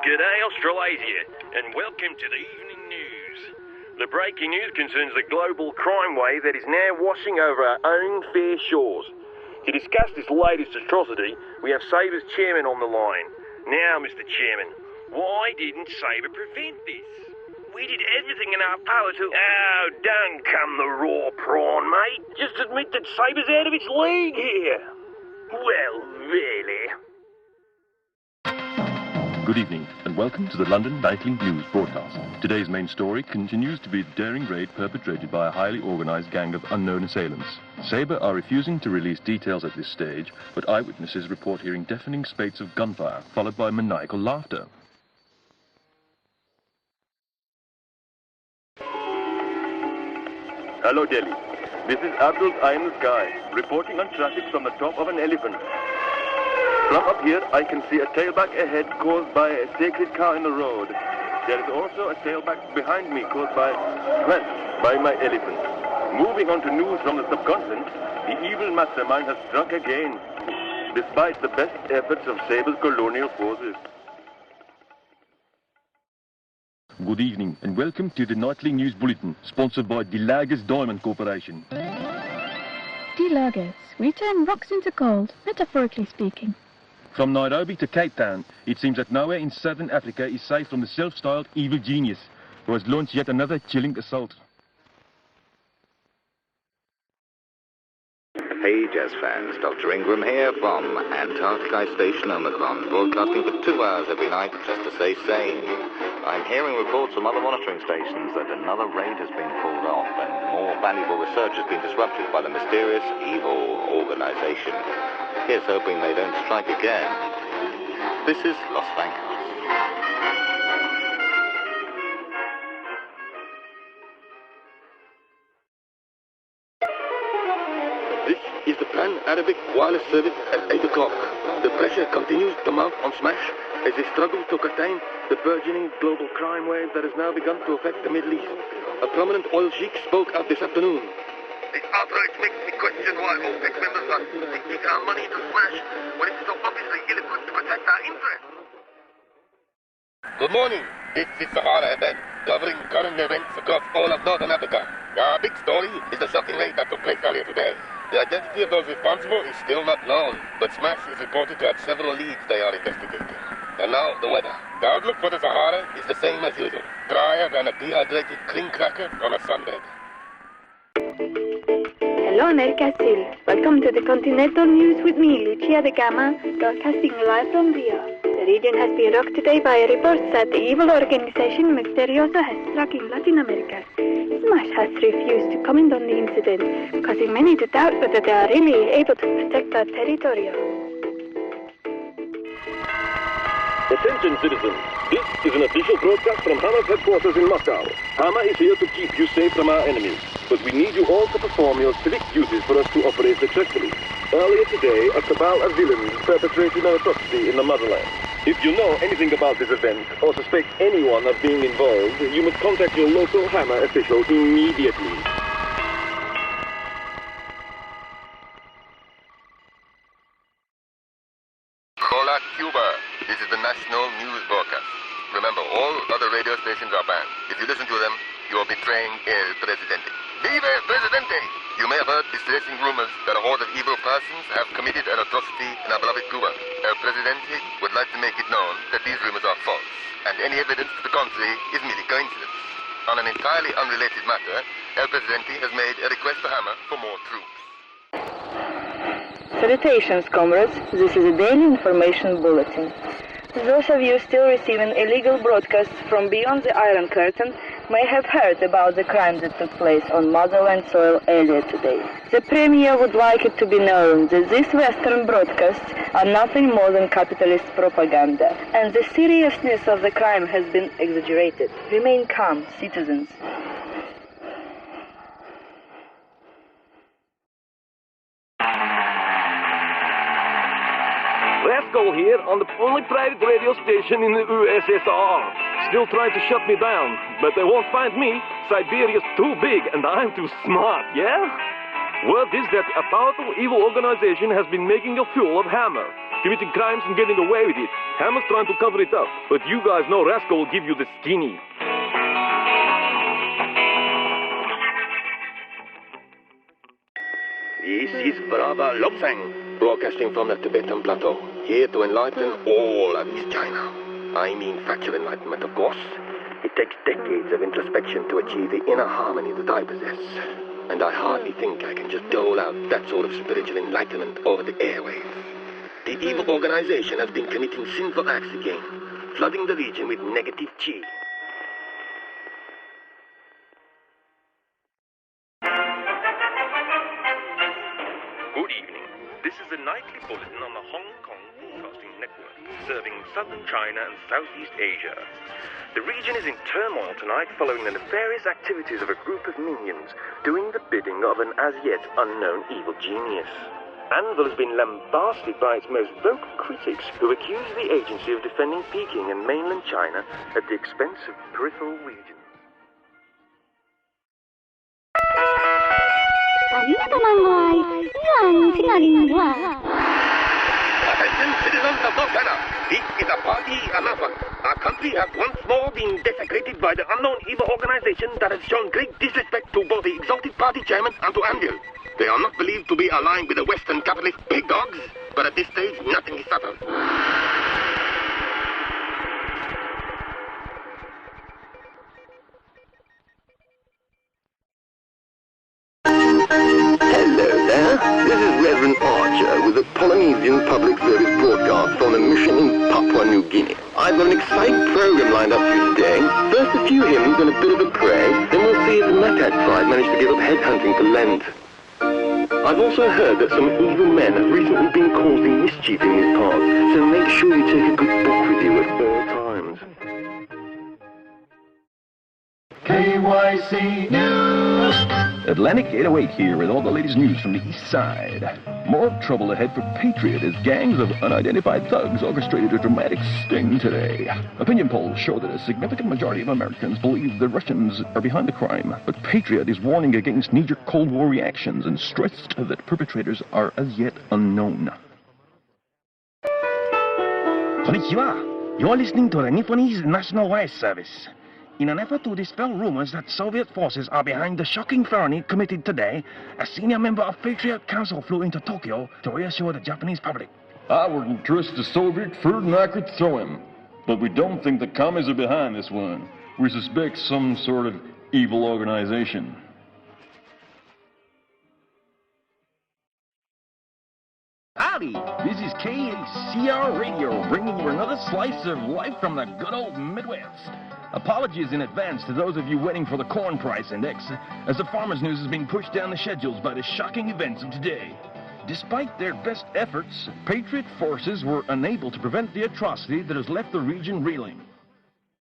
G'day Australasia, and welcome to the evening news. The breaking news concerns the global crime wave that is now washing over our own fair shores. To discuss this latest atrocity, we have S.A.B.R.E's chairman on the line. Now, Mr. Chairman, why didn't S.A.B.R.E prevent this? We did everything in our power to... Oh, don't come the raw prawn, mate. Just admit that S.A.B.R.E's out of its league here. Well, really... Good evening, and welcome to the London Nightly News broadcast. Today's main story continues to be the daring raid perpetrated by a highly organised gang of unknown assailants. S.A.B.R.E are refusing to release details at this stage, but eyewitnesses report hearing deafening spates of gunfire, followed by maniacal laughter. Hello, Delhi. This is Abdul's Eye in the Sky, reporting on traffic from the top of an elephant. From up here, I can see a tailback ahead caused by a sacred cow in the road. There is also a tailback behind me caused by my elephant. Moving on to news from the subcontinent, the evil mastermind has struck again, despite the best efforts of S.A.B.R.E's colonial forces. Good evening, and welcome to the Nightly News Bulletin, sponsored by De Lagers Diamond Corporation. De Lagers, we turn rocks into gold, metaphorically speaking. From Nairobi to Cape Town, it seems that nowhere in southern Africa is safe from the self-styled evil genius, who has launched yet another chilling assault. Hey Jazz fans, Dr. Ingram here from Antarctic Station Omicron, broadcasting for 2 hours every night just to stay sane. I'm hearing reports from other monitoring stations that another raid has been pulled off and more valuable research has been disrupted by the mysterious evil organization. Here's hoping they don't strike again. This is Los Angeles. This is the Pan-Arabic Wireless Service at 8 o'clock. The pressure continues to mount on S.M.A.S.H as they struggle to contain the burgeoning global crime wave that has now begun to affect the Middle East. A prominent oil sheik spoke out this afternoon. This outrage makes me question why OPEC members are taking our money to S.M.A.S.H when it's so obviously ill-equipped to protect our interests. Good morning. This is S.A.B.R.E event covering current events across all of Northern Africa. Our big story is the shocking raid that took place earlier today. The identity of those responsible is still not known, but S.M.A.S.H is reported to have several leads they are investigating. And now, the weather. The outlook for the Sahara is the same as usual. Drier than a dehydrated clean cracker on a sunbed. Hello, America still. Welcome to the Continental News with me, Lucia de Gama, broadcasting live from Rio. The region has been rocked today by reports that the evil organization Misterioso has struck in Latin America. S.M.A.S.H has refused to comment on the incident, causing many to doubt whether they are really able to protect our territory. Attention, citizens. This is an official broadcast from H.A.M.M.E.R headquarters in Moscow. H.A.M.M.E.R is here to keep you safe from our enemies, but we need you all to perform your civic duties for us to operate successfully. Earlier today, a cabal of villains perpetrated an atrocity in the motherland. If you know anything about this event, or suspect anyone of being involved, you must contact your local H.A.M.M.E.R official immediately. Hola, Cuba. This is the National News Broadcast. Remember, all other radio stations are banned. If you listen to them, you are betraying El Presidente. Vive el Presidente! You may have heard distressing rumors that a horde of evil persons have committed an atrocity in our beloved Cuba. El Presidente would like to make it known that these rumors are false, and any evidence to the contrary is merely coincidence. On an entirely unrelated matter, El Presidente has made a request to H.A.M.M.E.R for more troops. Salutations, comrades. This is a daily information bulletin. Those of you still receiving illegal broadcasts from beyond the Iron Curtain may have heard about the crime that took place on motherland soil earlier today. The Premier would like it to be known that these Western broadcasts are nothing more than capitalist propaganda, and the seriousness of the crime has been exaggerated. Remain calm, citizens. Rascal here on the only private radio station in the USSR. Still trying to shut me down, but they won't find me. Siberia's too big and I'm too smart, yeah? Word is that a powerful evil organization has been making a fool of H.A.M.M.E.R. committing crimes and getting away with it. Hammer's trying to cover it up, but you guys know Rascal will give you the skinny. This is Brava Lobsang, broadcasting from the Tibetan Plateau, here to enlighten all of East China. I mean factual enlightenment, of course. It takes decades of introspection to achieve the inner harmony that I possess. And I hardly think I can just dole out that sort of spiritual enlightenment over the airwaves. The evil organization has been committing sinful acts again, flooding the region with negative chi. Good evening. This is the nightly bulletin on the Hong Kong Broadcasting Network, serving southern China and Southeast Asia. The region is in turmoil tonight following the nefarious activities of a group of minions doing the bidding of an as-yet unknown evil genius. A.N.V.I.L has been lambasted by its most vocal critics, who accuse the agency of defending Peking and mainland China at the expense of peripheral regions. Attention, citizens of North China. This is a party announcement. Our country has once more been desecrated by the unknown evil organization that has shown great disrespect to both the exalted party chairman and to A.N.V.I.L. They are not believed to be aligned with the Western capitalist pig dogs, but at this stage, nothing is settled. Hello there. This is Reverend Archer with the Polynesian Public Service broadcast from a mission in Papua New Guinea. I've got an exciting program lined up for you today. First a few hymns and a bit of a pray, then we'll see if the P.A.T.R.I.O.T managed to give up headhunting for Lent. I've also heard that some evil men have recently been causing mischief in these parts, so make sure you take a good book with you at all times. KYC News! Atlantic 808 here with all the latest news from the east side. More trouble ahead for P.A.T.R.I.O.T as gangs of unidentified thugs orchestrated a dramatic sting today. Opinion polls show that a significant majority of Americans believe the Russians are behind the crime, but P.A.T.R.I.O.T is warning against knee-jerk Cold War reactions and stressed that perpetrators are as yet unknown. Konnichiwa. You're listening to the Nipponese National Wire Service. In an effort to dispel rumors that Soviet forces are behind the shocking felony committed today, a senior member of Patriot Council flew into Tokyo to reassure the Japanese public. I wouldn't trust the Soviet food and I could throw him. But we don't think the commies are behind this one. We suspect some sort of evil organization. Howdy, this is KHCR Radio, bringing you another slice of life from the good old Midwest. Apologies in advance to those of you waiting for the corn price index, as the farmers' news is being pushed down the schedules by the shocking events of today. Despite their best efforts, Patriot forces were unable to prevent the atrocity that has left the region reeling.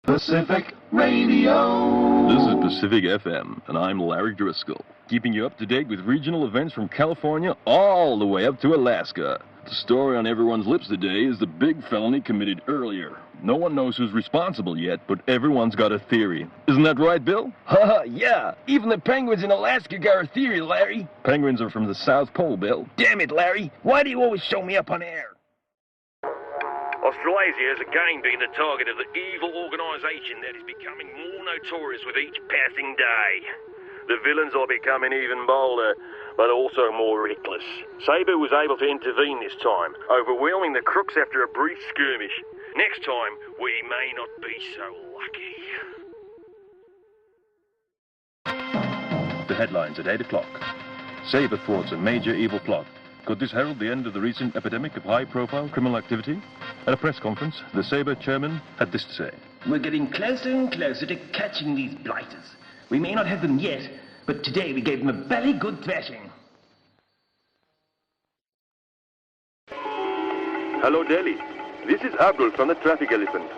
Pacific Radio! This is Pacific FM, and I'm Larry Driscoll, keeping you up to date with regional events from California all the way up to Alaska. The story on everyone's lips today is the big felony committed earlier. No one knows who's responsible yet, but everyone's got a theory. Isn't that right, Bill? Haha, yeah. Even the penguins in Alaska got a theory, Larry. Penguins are from the South Pole, Bill. Damn it, Larry. Why do you always show me up on air? Australasia has again been the target of the evil organisation that is becoming more notorious with each passing day. The villains are becoming even bolder, but also more reckless. S.A.B.R.E was able to intervene this time, overwhelming the crooks after a brief skirmish. Next time, we may not be so lucky. The headlines at 8 o'clock. S.A.B.R.E thwarts a major evil plot. Could this herald the end of the recent epidemic of high-profile criminal activity? At a press conference, the S.A.B.R.E chairman had this to say. We're getting closer and closer to catching these blighters. We may not have them yet, but today we gave them a very good thrashing. Hello, Delhi. This is Abdul from the Traffic Elephant.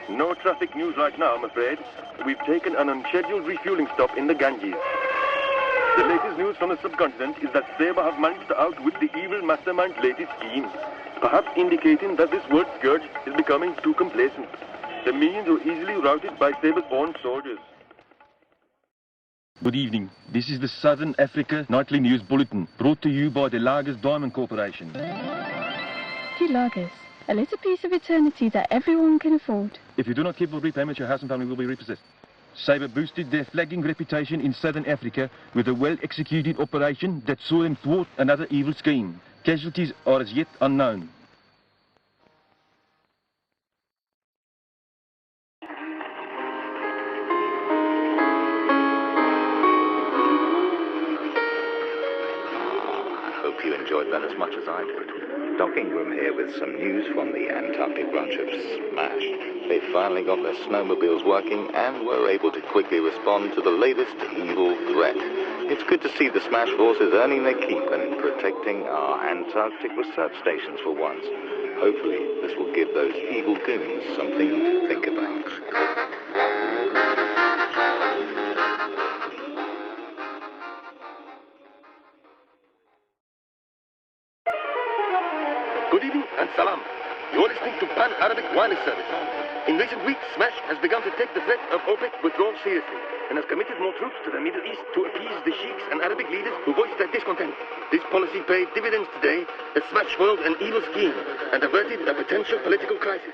No traffic news right now, I'm afraid. We've taken an unscheduled refueling stop in the Ganges. The latest news from the subcontinent is that S.A.B.R.E have managed to outwit the evil mastermind's latest scheme, perhaps indicating that this world scourge is becoming too complacent. The minions were easily routed by S.A.B.R.'s own soldiers. Good evening. This is the Southern Africa Nightly News Bulletin, brought to you by the Lagers Diamond Corporation. quality lagers. A little piece of eternity that everyone can afford. If you do not keep your repayment, your house and family will be repossessed. S.A.B.R.E boosted their flagging reputation in southern Africa with a well-executed operation that saw them thwart another evil scheme. Casualties are as yet unknown. Hope you enjoyed that as much as I did. Doc Ingram here with some news from the Antarctic branch of S.M.A.S.H. They finally got their snowmobiles working and were able to quickly respond to the latest evil threat. It's good to see the S.M.A.S.H. forces earning their keep and protecting our Antarctic research stations for once. Hopefully, this will give those evil goons something to think about. Good evening and salam. You're listening to Pan-Arabic Wireless Service. In recent weeks, S.M.A.S.H. has begun to take the threat of OPEC withdrawal seriously and has committed more troops to the Middle East to appease the sheiks and Arabic leaders who voiced their discontent. This policy paid dividends today as S.M.A.S.H. foiled an evil scheme and averted a potential political crisis.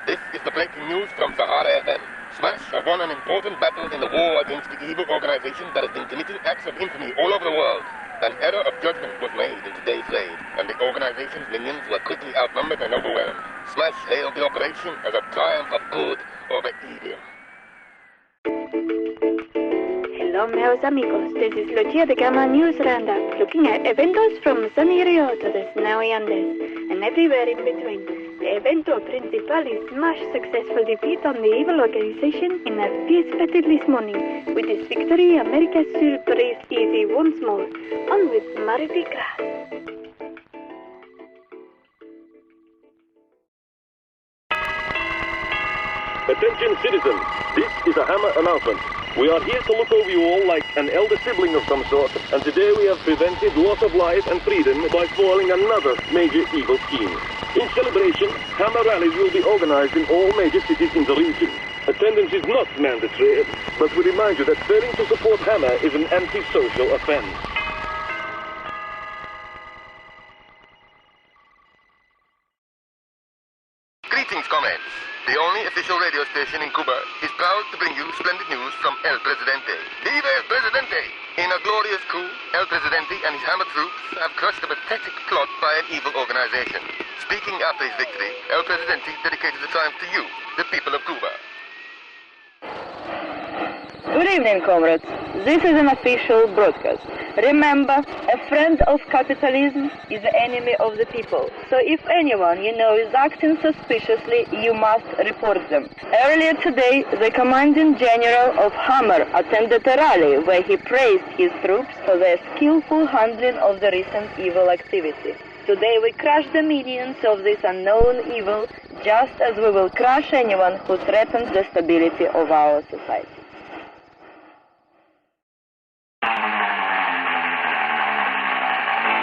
This is the breaking news from Sahara FM. S.M.A.S.H. have won an important battle in the war against the evil organization that has been committing acts of infamy all over the world. An error of judgment was made in today's raid, and the organization's minions were quickly outnumbered and overwhelmed. S.M.A.S.H. hailed the operation as a triumph of good over evil. Hello, meus amigos. This is Lucia de Gama News Roundup, looking at eventos from sunny Rio to the snowy Andes, and everywhere in between. The evento principal is S.M.A.S.H.'s successful defeat on the evil organization in a fierce battle this morning. With this victory, America's soul breathes easy once more. On with Mardi Gras. Attention citizens, this is a H.A.M.M.E.R announcement. We are here to look over you all like an elder sibling of some sort, and today we have prevented loss of life and freedom by foiling another major evil scheme. In celebration, H.A.M.M.E.R rallies will be organized in all major cities in the region. Attendance is not mandatory, but we remind you that failing to support H.A.M.M.E.R is an anti-social offense. Greetings, comrades. The only official radio station in Cuba is proud to bring you splendid news from El Presidente. Viva El Presidente! In a glorious coup, El Presidente and his H.A.M.M.E.R troops have crushed a pathetic plot by an evil organization. Speaking after his victory, El Presidente dedicated the triumph to you, the people of Cuba. Good evening, comrades. This is an official broadcast. Remember, a friend of capitalism is the enemy of the people. So if anyone you know is acting suspiciously, you must report them. Earlier today, the commanding general of H.A.M.M.E.R attended a rally where he praised his troops for their skillful handling of the recent evil activity. Today we crush the minions of this unknown evil, just as we will crush anyone who threatens the stability of our society.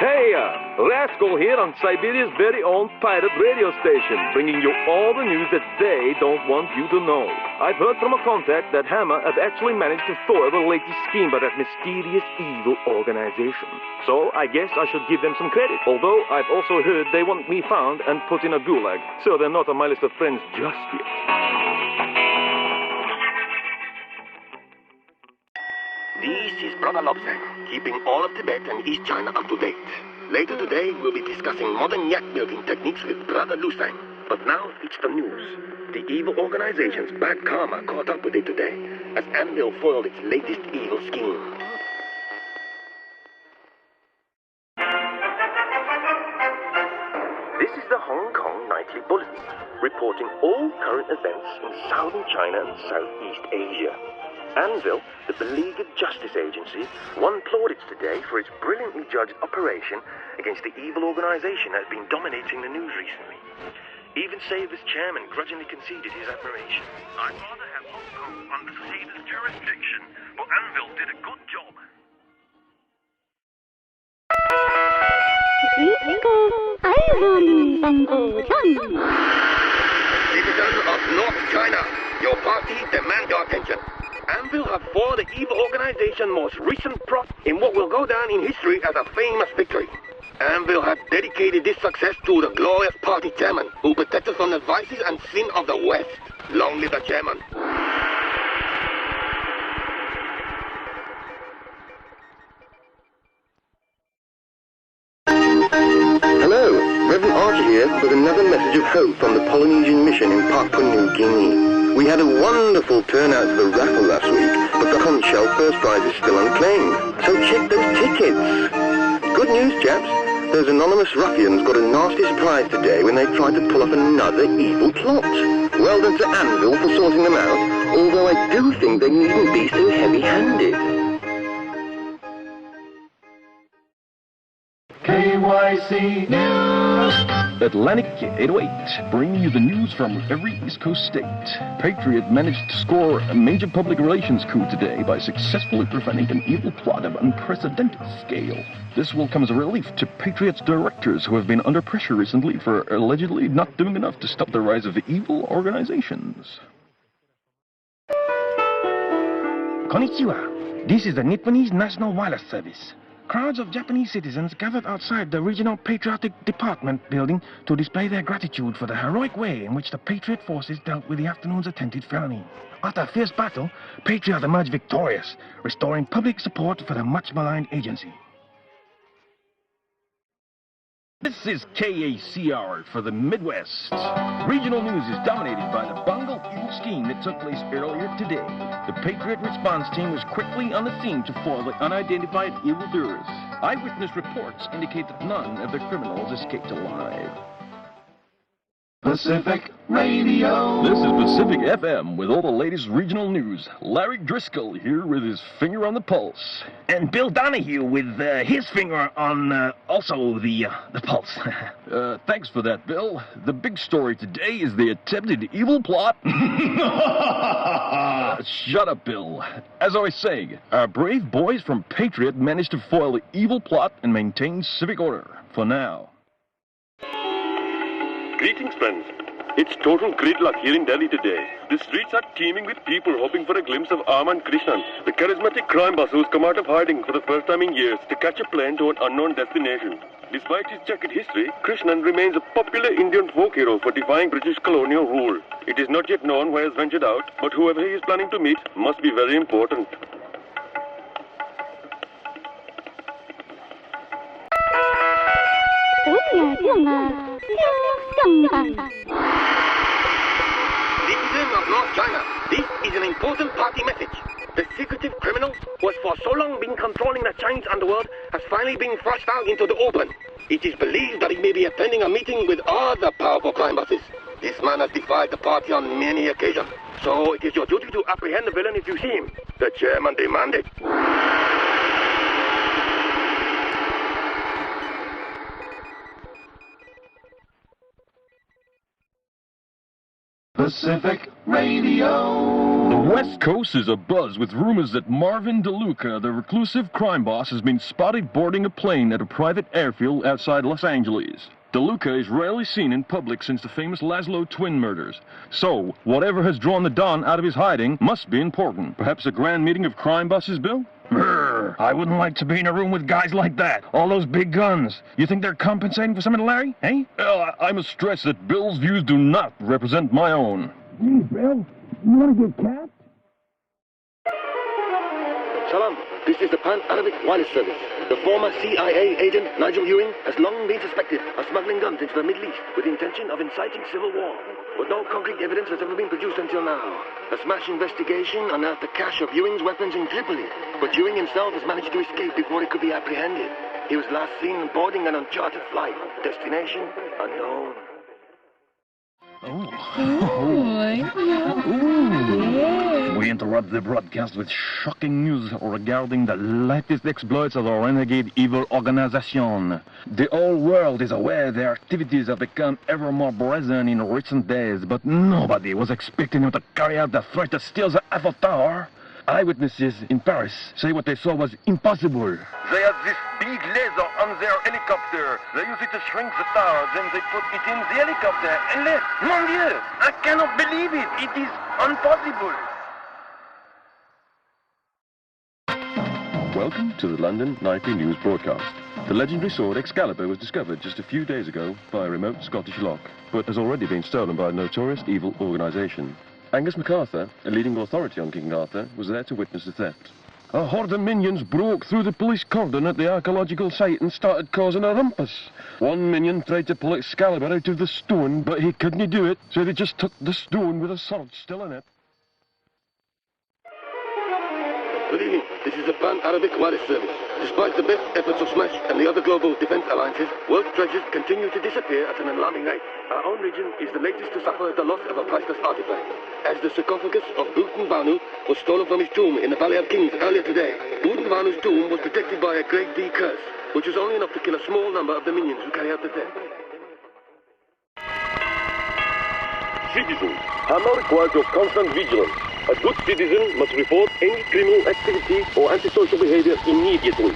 Hey, Rascal here on Siberia's very own pirate radio station, bringing you all the news that they don't want you to know. I've heard from a contact that H.A.M.M.E.R have actually managed to foil the latest scheme by that mysterious evil organization. So I guess I should give them some credit, although I've also heard they want me found and put in a gulag, so they're not on my list of friends just yet. This is Brother Lobster, keeping all of Tibet and East China up to date. Later today, we'll be discussing modern yak milking techniques with Brother Lucine. But now, it's the news. The evil organization's bad karma caught up with it today, as A.N.V.I.L foiled its latest evil scheme. This is the Hong Kong Nightly Bulletin, reporting all current events in southern China and Southeast Asia. A.N.V.I.L, the beleaguered justice agency, won plaudits today for its brilliantly judged operation against the evil organization that has been dominating the news recently. Even S.A.B.R.E's chairman grudgingly conceded his admiration. I'd rather have Hong Kong under S.A.B.R.E's jurisdiction, but A.N.V.I.L did a good job. Citizens of North China, your party demand your attention. A.N.V.I.L have foiled the evil organization's most recent plot in what will go down in history as a famous victory. A.N.V.I.L has dedicated this success to the glorious party chairman who protects us from the vices and sin of the West. Long live the chairman. Hello, Reverend Archer here with another message of hope from the Polynesian mission in Papua New Guinea. We had a wonderful turnout for the raffle last week, but the conch shell first prize is still unclaimed. So check those tickets. Good news, chaps. Those anonymous ruffians got a nasty surprise today when they tried to pull off another evil plot. Well done to A.N.V.I.L for sorting them out, although I do think they needn't be so heavy-handed. KYC News! Atlantic 808, bringing you the news from every East Coast state. Patriot managed to score a major public relations coup today by successfully preventing an evil plot of unprecedented scale. This will come as a relief to Patriot's directors who have been under pressure recently for allegedly not doing enough to stop the rise of evil organizations. Konnichiwa. This is the Nipponese National Wireless Service. Crowds of Japanese citizens gathered outside the Regional Patriotic Department building to display their gratitude for the heroic way in which the Patriot forces dealt with the afternoon's attempted felony. After a fierce battle, Patriot emerged victorious, restoring public support for the much-maligned agency. This is K.A.C.R. for the Midwest. Regional news is dominated by the bungled evil scheme that took place earlier today. The Patriot response team was quickly on the scene to foil the unidentified evildoers. Eyewitness reports indicate that none of the criminals escaped alive. Pacific Radio. This is Pacific FM with all the latest regional news. Larry Driscoll here with his finger on the pulse. And Bill Donahue with his finger on also the pulse. Thanks for that, Bill. The big story today is the attempted evil plot. Shut up, Bill. As I was saying, our brave boys from Patriot managed to foil the evil plot and maintain civic order. For now. Greetings, friends. It's total gridlock here in Delhi today. The streets are teeming with people hoping for a glimpse of Arman Krishnan, the charismatic crime boss who's come out of hiding for the first time in years to catch a plane to an unknown destination. Despite his checkered history, Krishnan remains a popular Indian folk hero for defying British colonial rule. It is not yet known where he has ventured out, but whoever he is planning to meet must be very important. Citizens of North China, this is an important party message. The secretive criminal who has for so long been controlling the Chinese underworld has finally been thrust out into the open. It is believed that he may be attending a meeting with other powerful crime bosses. This man has defied the party on many occasions, so it is your duty to apprehend the villain if you see him. The chairman demanded. Pacific Radio. The West Coast is abuzz with rumors that Marvin DeLuca, the reclusive crime boss, has been spotted boarding a plane at a private airfield outside Los Angeles. DeLuca is rarely seen in public since the famous Laszlo twin murders. So, whatever has drawn the Don out of his hiding must be important. Perhaps a grand meeting of crime bosses, Bill? I wouldn't like to be in a room with guys like that. All those big guns. You think they're compensating for something, Larry? Eh? Well, I must stress that Bill's views do not represent my own. Gee, Bill, you want to get capped? Shalom, this is the Pan-Arabic Wireless Service. The former CIA agent Nigel Ewing has long been suspected of smuggling guns into the Middle East with the intention of inciting civil war. But no concrete evidence has ever been produced until now. A S.M.A.S.H investigation unearthed the cache of Ewing's weapons in Tripoli, but Ewing himself has managed to escape before he could be apprehended. He was last seen boarding an uncharted flight. Destination unknown. We interrupt the broadcast with shocking news regarding the latest exploits of the renegade evil organization. The whole world is aware their activities have become ever more brazen in recent days, but nobody was expecting them to carry out the threat that steals the Eiffel Tower. Eyewitnesses in Paris say what they saw was impossible. They have this big laser on their helicopter. They use it to shrink the tower, then they put it in the helicopter and left. Mon Dieu! I cannot believe it! It is impossible! Welcome to the London Nightly News Broadcast. The legendary sword Excalibur was discovered just a few days ago by a remote Scottish loch, but has already been stolen by a notorious evil organisation. Angus MacArthur, a leading authority on King Arthur, was there to witness the theft. A horde of minions broke through the police cordon at the archaeological site and started causing a rumpus. One minion tried to pull Excalibur out of the stone, but he couldn't do it, so they just took the stone with a sword still in it. Good evening. This is the Pan-Arabic Wireless Service. Despite the best efforts of S.M.A.S.H and the other global defense alliances, world treasures continue to disappear at an alarming rate. Our own region is the latest to suffer the loss of a priceless artifact. As the sarcophagus of Banu was stolen from his tomb in the Valley of Kings earlier today, Banu's tomb was protected by a Grade D curse, which was only enough to kill a small number of the minions who carry out the theft. Citizens, H.A.M.M.E.R requires your constant vigilance. A good citizen must report any criminal activity or antisocial behavior immediately.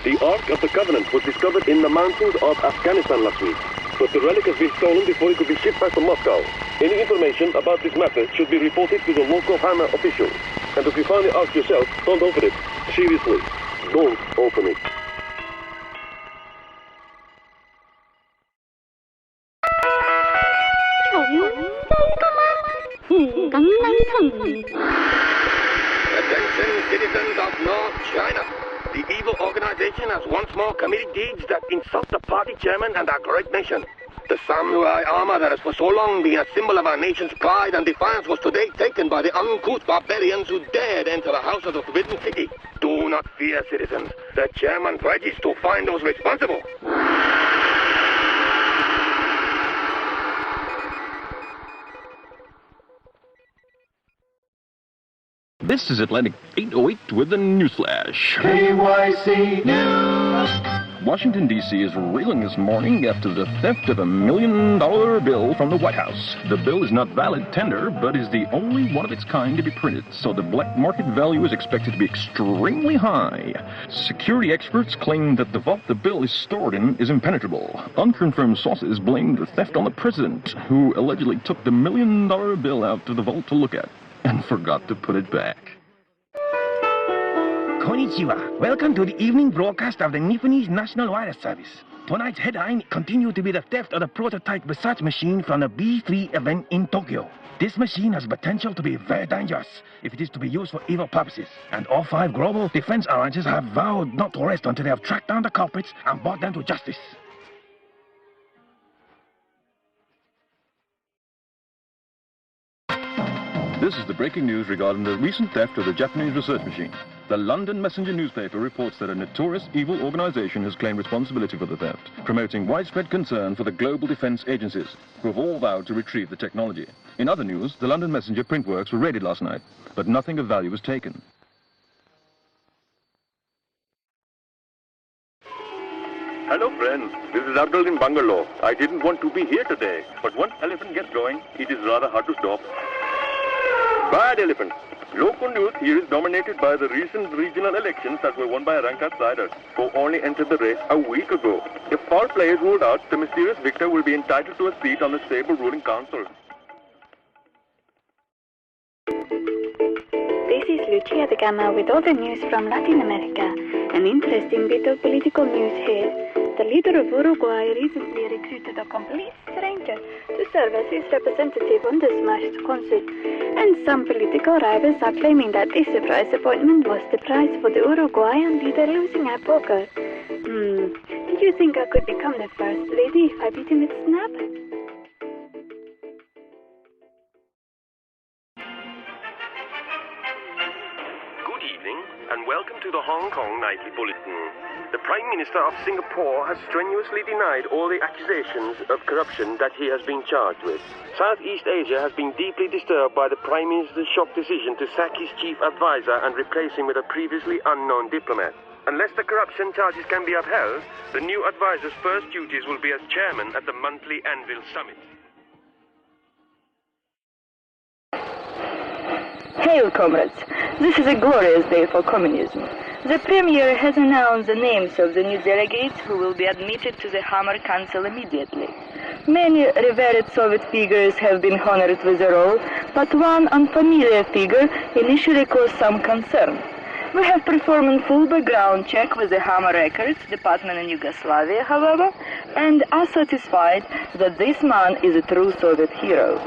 The Ark of the Covenant was discovered in the mountains of Afghanistan last week, but the relic has been stolen before it could be shipped back to Moscow. Any information about this matter should be reported to the local H.A.M.M.E.R official. And if you find the Ark yourself, don't open it. Seriously, don't open it. Attention, citizens of North China. The evil organization has once more committed deeds that insult the party chairman and our great nation. The samurai armor that has for so long been a symbol of our nation's pride and defiance was today taken by the uncouth barbarians who dared enter the house of the Forbidden City. Do not fear, citizens. The chairman pledges to find those responsible. This is Atlantic 808 with the newsflash. KYC News. Washington, D.C. is reeling this morning after the theft of $1 million bill from the White House. The bill is not valid tender, but is the only one of its kind to be printed, so the black market value is expected to be extremely high. Security experts claim that the vault the bill is stored in is impenetrable. Unconfirmed sources blame the theft on the president, who allegedly took the $1 million bill out of the vault to look at and forgot to put it back. Konnichiwa. Welcome to the evening broadcast of the Japanese National Wireless Service. Tonight's headline continued to be the theft of the prototype research machine from the B3 event in Tokyo. This machine has potential to be very dangerous if it is to be used for evil purposes. And all 5 global defense alliances have vowed not to rest until they have tracked down the culprits and brought them to justice. This is the breaking news regarding the recent theft of the Japanese research machine. The London Messenger newspaper reports that a notorious evil organization has claimed responsibility for the theft, promoting widespread concern for the global defense agencies, who have all vowed to retrieve the technology. In other news, the London Messenger print works were raided last night, but nothing of value was taken. Hello, friends. This is Abdul in Bangalore. I didn't want to be here today, but once elephant gets going, it is rather hard to stop. Bad elephant. Local news here is dominated by the recent regional elections that were won by a rank outsider, who only entered the race a week ago. If foul play is ruled out, the mysterious victor will be entitled to a seat on the S.A.B.R.E ruling council. This is Lucia de Gama with all the news from Latin America. An interesting bit of political news here. The leader of Uruguay recently recruited a complete stranger to serve as his representative on the S.M.A.S.H council. And some political rivals are claiming that this surprise appointment was the prize for the Uruguayan leader losing at poker. Did you think I could become the first lady if I beat him at Snap? Good evening, and welcome to the Hong Kong Nightly Bulletin. The Prime Minister of Singapore has strenuously denied all the accusations of corruption that he has been charged with. Southeast Asia has been deeply disturbed by the Prime Minister's shock decision to sack his chief advisor and replace him with a previously unknown diplomat. Unless the corruption charges can be upheld, the new advisor's first duties will be as chairman at the monthly A.N.V.I.L summit. Hail, comrades! This is a glorious day for communism. The Premier has announced the names of the new delegates who will be admitted to the H.A.M.M.E.R Council immediately. Many revered Soviet figures have been honored with the role, but one unfamiliar figure initially caused some concern. We have performed a full background check with the H.A.M.M.E.R records department in Yugoslavia, however, and are satisfied that this man is a true Soviet hero.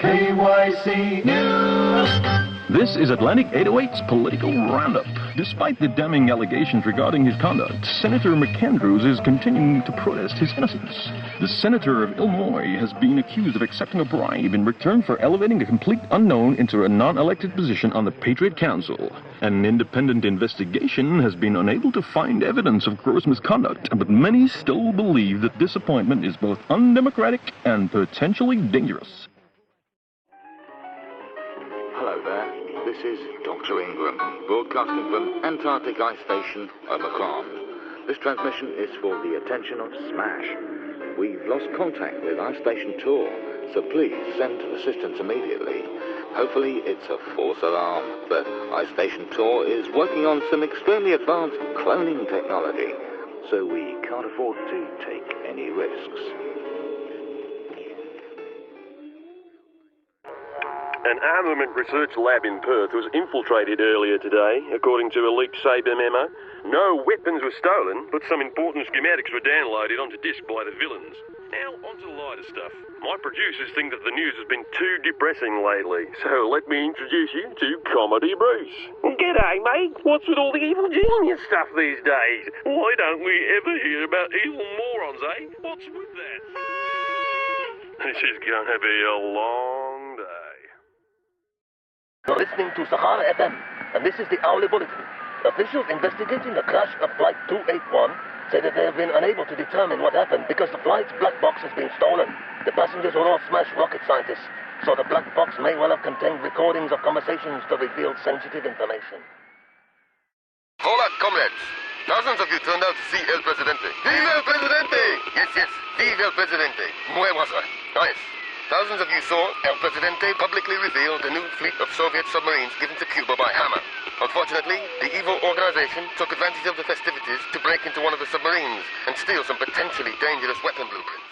KYC News. This is Atlantic 808's Political Roundup. Despite the damning allegations regarding his conduct, Senator McAndrews is continuing to protest his innocence. The senator of Illinois has been accused of accepting a bribe in return for elevating a complete unknown into a non-elected position on the Patriot Council. An independent investigation has been unable to find evidence of gross misconduct, but many still believe that this appointment is both undemocratic and potentially dangerous. Hello there, this is Dr. Ingram, broadcasting from Antarctic Ice Station, Omicron. This transmission is for the attention of S.M.A.S.H. We've lost contact with Ice Station 2, so please send assistance immediately. Hopefully it's a false alarm, but Ice Station 2 is working on some extremely advanced cloning technology, so we can't afford to take any risks. An armament research lab in Perth was infiltrated earlier today, according to a leaked S.A.B.R.E memo. No weapons were stolen, but some important schematics were downloaded onto disk by the villains. Now, onto the lighter stuff. My producers think that the news has been too depressing lately, so let me introduce you to Comedy Bruce. G'day, mate. What's with all the evil genius stuff these days? Why don't we ever hear about evil morons, eh? What's with that? This is gonna be a long day. You're listening to Sahara FM, and this is the hourly bulletin. Officials investigating the crash of Flight 281 say that they have been unable to determine what happened because the flight's black box has been stolen. The passengers were all S.M.A.S.H rocket scientists, so the black box may well have contained recordings of conversations that revealed sensitive information. Hola, comrades. Thousands of you turned out to see El Presidente. Viva el Presidente! Yes, Viva el Presidente. Where was I? Oh, yes. Thousands of you saw El Presidente publicly reveal the new fleet of Soviet submarines given to Cuba by H.A.M.M.E.R. Unfortunately, the evil organization took advantage of the festivities to break into one of the submarines and steal some potentially dangerous weapon blueprints.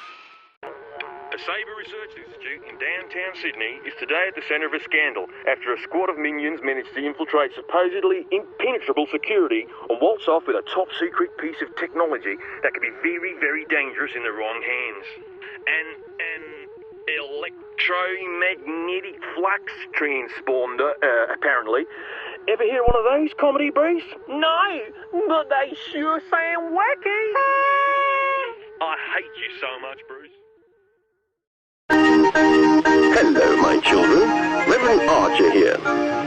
The S.A.B.R.E Research Institute in downtown Sydney is today at the centre of a scandal after a squad of minions managed to infiltrate supposedly impenetrable security and waltz off with a top-secret piece of technology that could be very, very dangerous in the wrong hands. An electromagnetic flux transponder, apparently. Ever hear one of those, Comedy Bruce? No, but they sure sound wacky. I hate you so much, Bruce. Hello, my children. Reverend Archer here.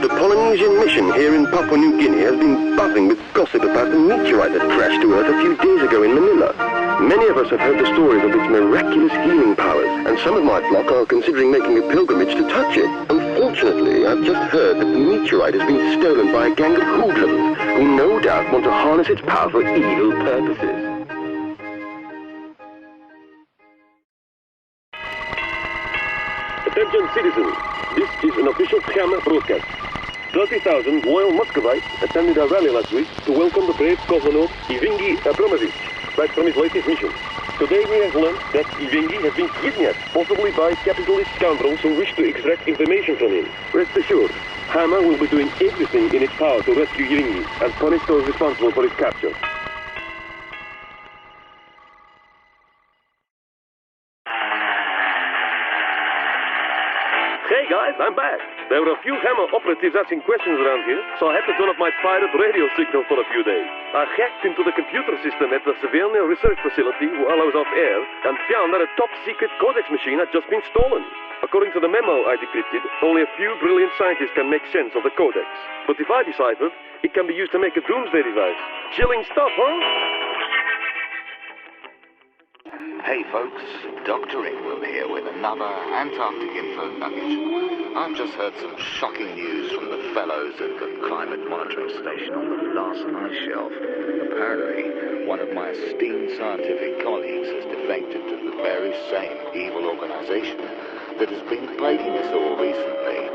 The Polynesian mission here in Papua New Guinea has been buzzing with gossip about the meteorite that crashed to Earth a few days ago in Manila. Many of us have heard the stories of its miraculous healing powers, and some of my flock are considering making a pilgrimage to touch it. Unfortunately, I've just heard that the meteorite has been stolen by a gang of hoodlums who no doubt want to harness its power for evil purposes. Attention citizens, this is an official H.A.M.M.E.R broadcast. 30,000 loyal Muscovites attended a rally last week to welcome the brave Cosmonaut Kidnapped back from his latest mission. Today we have learned that Ivengi has been kidnapped, possibly by capitalist scoundrels who wish to extract information from him. Rest assured, H.A.M.M.E.R will be doing everything in its power to rescue Ivengi and punish those responsible for his capture. Hey guys, I'm back. There were a few H.A.M.M.E.R operatives asking questions around here, so I had to turn off my pirate radio signal for a few days. I hacked into the computer system at the Savannah Research Facility while I was off air and found that a top-secret Codex machine had just been stolen. According to the memo I decrypted, only a few brilliant scientists can make sense of the Codex. But if I decipher, it can be used to make a Doomsday device. Chilling stuff, huh? Hey folks, Dr. Ingram here with another Antarctic info nugget. I've just heard some shocking news from the fellows at the climate monitoring station on the last ice shelf. Apparently, one of my esteemed scientific colleagues has defected to the very same evil organization that has been plaguing us all recently.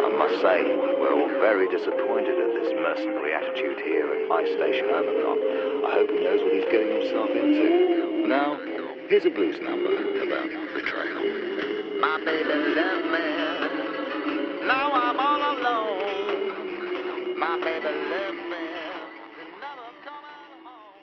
I must say, we're all very disappointed at this mercenary attitude here at Ice Station Omicron. I hope he knows what he's getting himself into. Now, here's a blues number about betrayal. My baby left me, now I'm all alone. My baby left me, never coming home.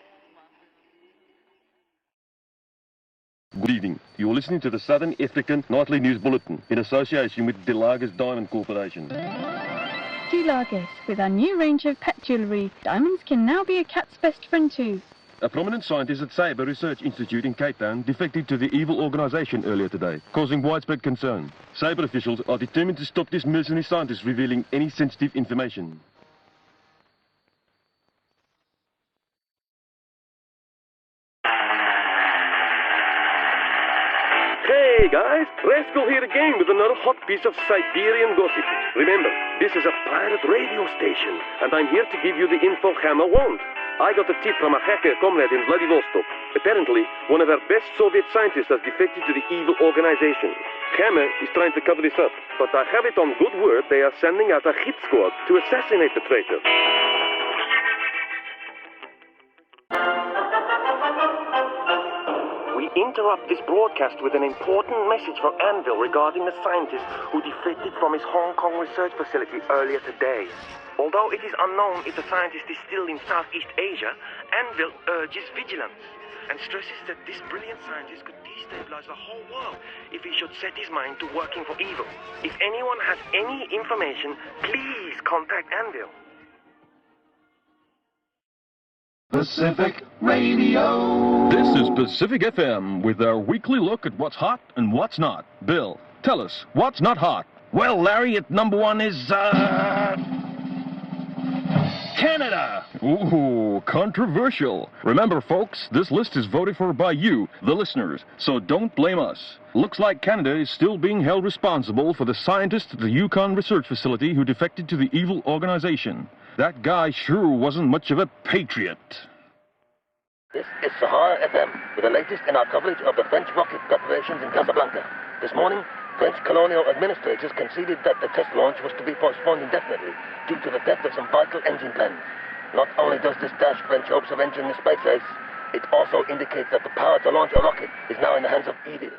Good evening. You're listening to the Southern African Nightly News Bulletin in association with De Lagers Diamond Corporation. De Lagers, with our new range of pet jewellery, diamonds can now be a cat's best friend too. A prominent scientist at S.A.B.R.E Research Institute in Cape Town defected to the evil organisation earlier today, causing widespread concern. S.A.B.R.E officials are determined to stop this mercenary scientist revealing any sensitive information. Hey guys, Rascal here again with another hot piece of Siberian gossip. Remember, this is a pirate radio station, and I'm here to give you the info H.A.M.M.E.R won't. I got a tip from a hacker comrade in Vladivostok. Apparently, one of our best Soviet scientists has defected to the evil organization. H.A.M.M.E.R is trying to cover this up, but I have it on good word they are sending out a hit squad to assassinate the traitor. We interrupt this broadcast with an important message from A.N.V.I.L regarding the scientist who defected from his Hong Kong research facility earlier today. Although it is unknown if the scientist is still in Southeast Asia, A.N.V.I.L urges vigilance and stresses that this brilliant scientist could destabilize the whole world if he should set his mind to working for evil. If anyone has any information, please contact A.N.V.I.L. Pacific Radio. This is Pacific FM with our weekly look at what's hot and what's not. Bill, tell us, what's not hot? Well, Larry, at number one is, Canada. Ooh, controversial. Remember, folks, this list is voted for by you, the listeners, so don't blame us. Looks like Canada is still being held responsible for the scientist at the Yukon Research Facility who defected to the evil organization. That guy sure wasn't much of a patriot. This is Sahara FM with the latest in our coverage of the French rocket preparations in Casablanca. This morning, French colonial administrators conceded that the test launch was to be postponed indefinitely due to the theft of some vital engine plans. Not only does this dash French hopes of entering the space race, it also indicates that the power to launch a rocket is now in the hands of evil.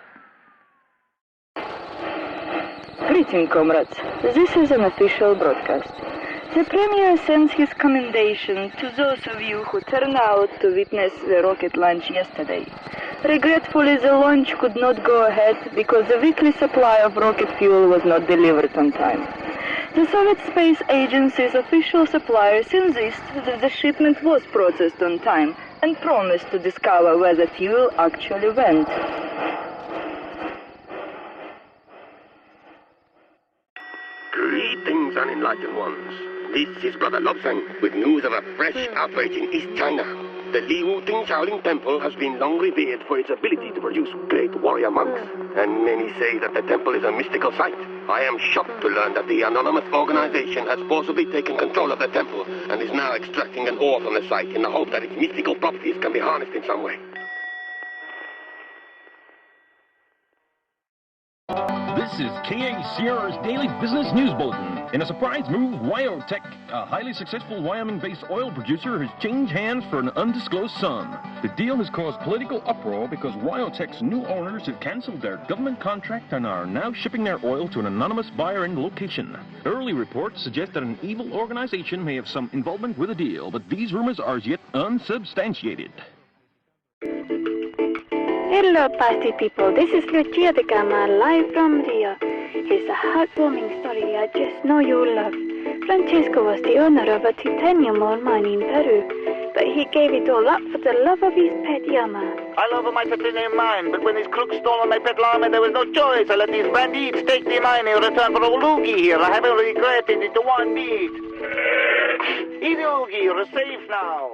Greetings, comrades. This is an official broadcast. The Premier sends his commendation to those of you who turned out to witness the rocket launch yesterday. Regretfully, the launch could not go ahead because the weekly supply of rocket fuel was not delivered on time. The Soviet Space Agency's official suppliers insist that the shipment was processed on time and promised to discover where the fuel actually went. Greetings, unenlightened ones. This is Brother Lobsang with news of a fresh outbreak in East China. The Liwu Ting Shaolin Temple has been long revered for its ability to produce great warrior monks, and many say that the temple is a mystical site. I am shocked to learn that the anonymous organization has forcibly taken control of the temple and is now extracting an ore from the site in the hope that its mystical properties can be harnessed in some way. This is K.A.C.R.'s Daily Business News Bulletin. In a surprise move, Wyotech, a highly successful Wyoming-based oil producer, has changed hands for an undisclosed sum. The deal has caused political uproar because Wyotech's new owners have cancelled their government contract and are now shipping their oil to an anonymous buyer in location. Early reports suggest that an evil organization may have some involvement with the deal, but these rumors are as yet unsubstantiated. Hello, party people. This is Lucia de Gama, live from Rio. It's a heartwarming story I just know you'll love. Francesco was the owner of a titanium ore mine in Peru, but he gave it all up for the love of his pet llama. I love my titanium mine, but when these crooks stole my pet llama, there was no choice. I let these bandits take the mine in return for a loogie here. I haven't regretted it one bit. Easy, loogie, you're safe now.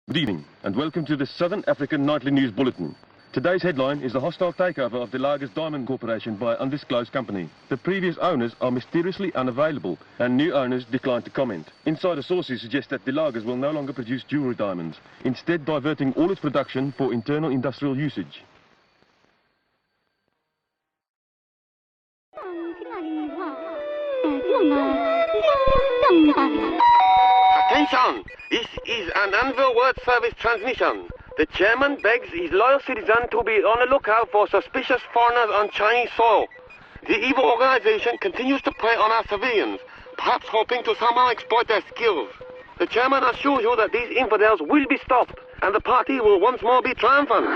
Good evening, and welcome to the Southern African Nightly News Bulletin. Today's headline is the hostile takeover of De Lagers Diamond Corporation by undisclosed company. The previous owners are mysteriously unavailable, and new owners decline to comment. Insider sources suggest that De Lagers will no longer produce jewelry diamonds, instead diverting all its production for internal industrial usage. Attention! This is an A.N.V.I.L World Service transmission. The chairman begs his loyal citizens to be on the lookout for suspicious foreigners on Chinese soil. The evil organization continues to prey on our civilians, perhaps hoping to somehow exploit their skills. The chairman assures you that these infidels will be stopped, and the party will once more be triumphant.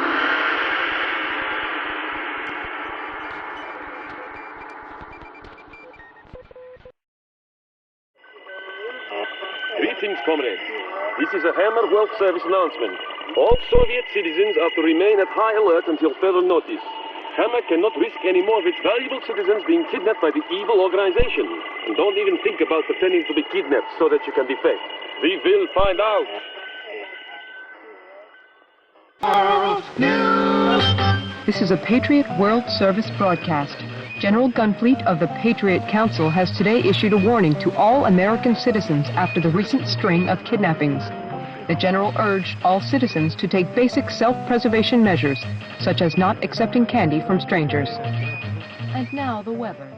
Greetings, comrades. This is a H.A.M.M.E.R World Service announcement. All Soviet citizens are to remain at high alert until further notice. H.A.M.M.E.R cannot risk any more of its valuable citizens being kidnapped by the evil organization. And don't even think about pretending to be kidnapped so that you can defect. We will find out. This is a Patriot World Service broadcast. General Gunfleet of the Patriot Council has today issued a warning to all American citizens after the recent string of kidnappings. The General urged all citizens to take basic self-preservation measures, such as not accepting candy from strangers. And now the weather.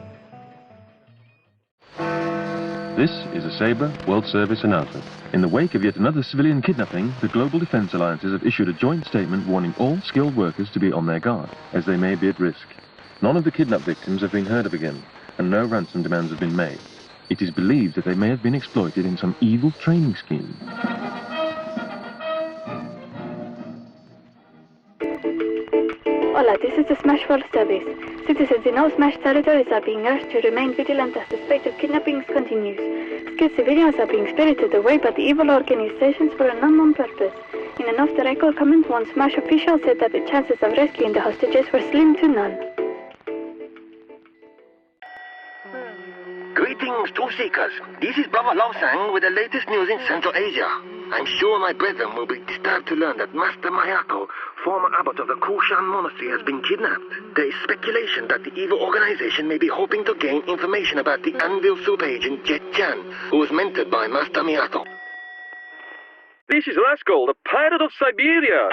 This is a S.A.B.R.E World Service announcement. In the wake of yet another civilian kidnapping, the Global Defense Alliances have issued a joint statement warning all skilled workers to be on their guard, as they may be at risk. None of the kidnap victims have been heard of again, and no ransom demands have been made. It is believed that they may have been exploited in some evil training scheme. Hola, this is the S.M.A.S.H World Service. Citizens in all S.M.A.S.H territories are being urged to remain vigilant as the spate of kidnappings continues. Skilled civilians are being spirited away by the evil organizations for an unknown purpose. In an off-the-record comment, one S.M.A.S.H official said that the chances of rescuing the hostages were slim to none. Greetings, truth seekers. This is Brother Lao Sang with the latest news in Central Asia. I'm sure my brethren will be disturbed to learn that Master Mayako, former abbot of the Kushan monastery, has been kidnapped. There is speculation that the evil organization may be hoping to gain information about the A.N.V.I.L super agent Jet Chan, who was mentored by Master Mayako. This is Rascal, the pirate of Siberia.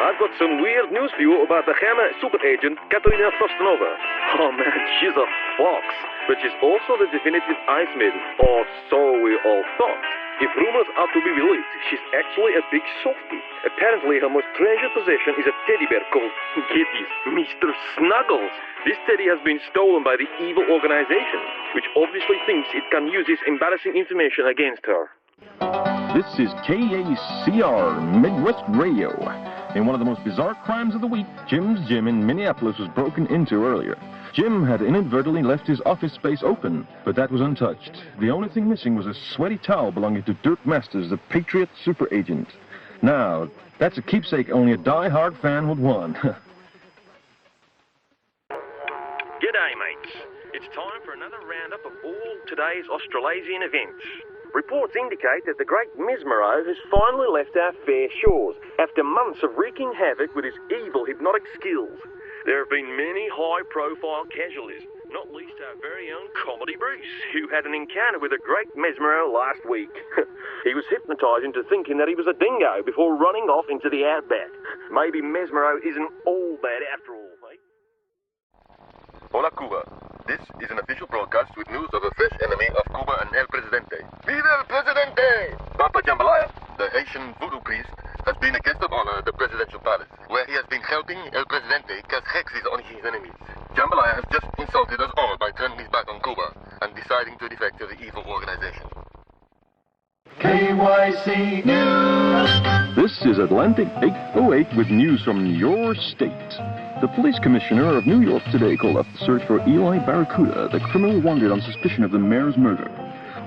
I've got some weird news for you about the H.A.M.M.E.R super agent Katerina Frostinova. Oh man, she's a fox, but she's also the definitive ice maiden, or so we all thought. If rumors are to be believed, she's actually a big softie. Apparently her most treasured possession is a teddy bear called, get this, Mr. Snuggles. This teddy has been stolen by the evil organization, which obviously thinks it can use this embarrassing information against her. This is K.A.C.R. Midwest Radio. In one of the most bizarre crimes of the week, Jim's Gym in Minneapolis was broken into earlier. Jim had inadvertently left his office space open, but that was untouched. The only thing missing was a sweaty towel belonging to Dirk Masters, the Patriot super agent. Now, that's a keepsake only a die-hard fan would want. G'day, mates. It's time for another roundup of all today's Australasian events. Reports indicate that the great Mesmero has finally left our fair shores after months of wreaking havoc with his evil hypnotic skills. There have been many high-profile casualties, not least our very own Comedy Bruce, who had an encounter with the great Mesmero last week. He was hypnotized into thinking that he was a dingo before running off into the outback. Maybe Mesmero isn't all bad after all, mate. Hola, Cuba. This is an official broadcast with news of a fresh enemy of Cuba and El Presidente. Viva El Presidente! Papa Jambalaya, the Haitian voodoo priest, has been a guest of honor at the presidential palace, where he has been helping El Presidente cast hexes on his enemies. Jambalaya has just insulted us all by turning his back on Cuba and deciding to defect to the evil organization. KYC News! This is Atlantic 808 with news from your state. The police commissioner of New York today called up the search for Eli Barracuda, the criminal wanted on suspicion of the mayor's murder.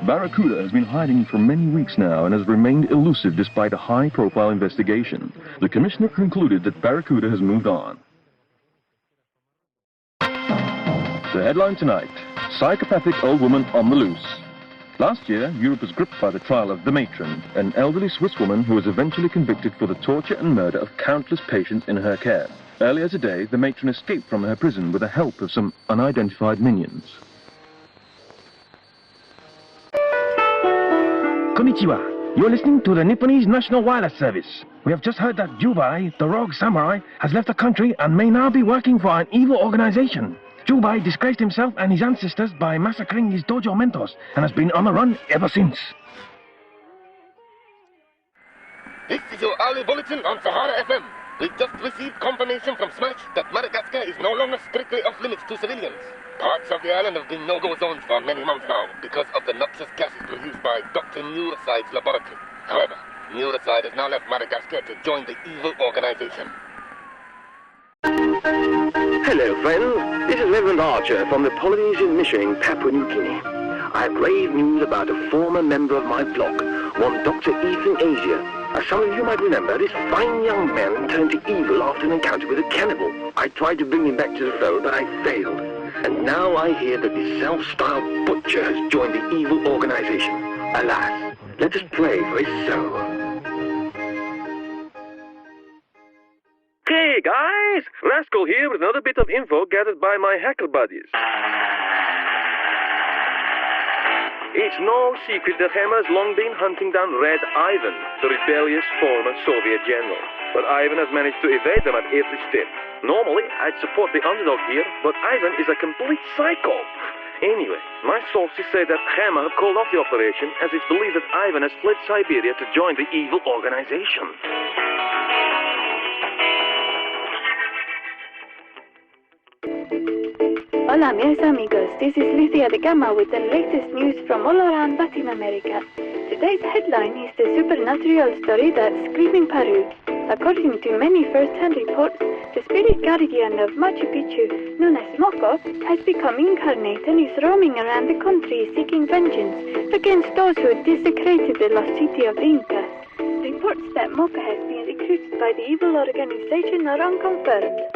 Barracuda has been hiding for many weeks now and has remained elusive despite a high-profile investigation. The commissioner concluded that Barracuda has moved on. The headline tonight, psychopathic old woman on the loose. Last year, Europe was gripped by the trial of the matron, an elderly Swiss woman who was eventually convicted for the torture and murder of countless patients in her care. Earlier today, the matron escaped from her prison with the help of some unidentified minions. Konnichiwa. You're listening to the Nipponese National Wireless Service. We have just heard that Jubai, the rogue samurai, has left the country and may now be working for an evil organization. Jubai disgraced himself and his ancestors by massacring his dojo mentors and has been on the run ever since. This is your hourly bulletin on Sahara FM. We just received confirmation from S.M.A.S.H that Madagascar is no longer strictly off limits to civilians. Parts of the island have been no-go zones for many months now because of the noxious gases produced by Dr. Neuroside's laboratory. However, Neuroside has now left Madagascar to join the evil organization. Hello, friends. This is Reverend Archer from the Polynesian mission in Papua New Guinea. I have grave news about a former member of my flock, one Dr. Ethan Asia. As some of you might remember, this fine young man turned to evil after an encounter with a cannibal. I tried to bring him back to the fold, but I failed. And now I hear that this self-styled butcher has joined the evil organization. Alas, let us pray for his soul. Hey guys, Rascal here with another bit of info gathered by my hacker buddies. It's no secret that H.A.M.M.E.R has long been hunting down Red Ivan, the rebellious former Soviet general. But Ivan has managed to evade them at every step. Normally, I'd support the underdog here, but Ivan is a complete psycho. Anyway, my sources say that H.A.M.M.E.R have called off the operation as it's believed that Ivan has fled Siberia to join the evil organization. Hola, mis amigos. This is Lucia de Gama with the latest news from all around Latin America. Today's headline is the supernatural story that's Screaming Peru. According to many first-hand reports, the spirit guardian of Machu Picchu, known as Moko, has become incarnate and is roaming around the country seeking vengeance against those who desecrated the lost city of the Incas. Reports that Moko has been recruited by the evil organization are unconfirmed.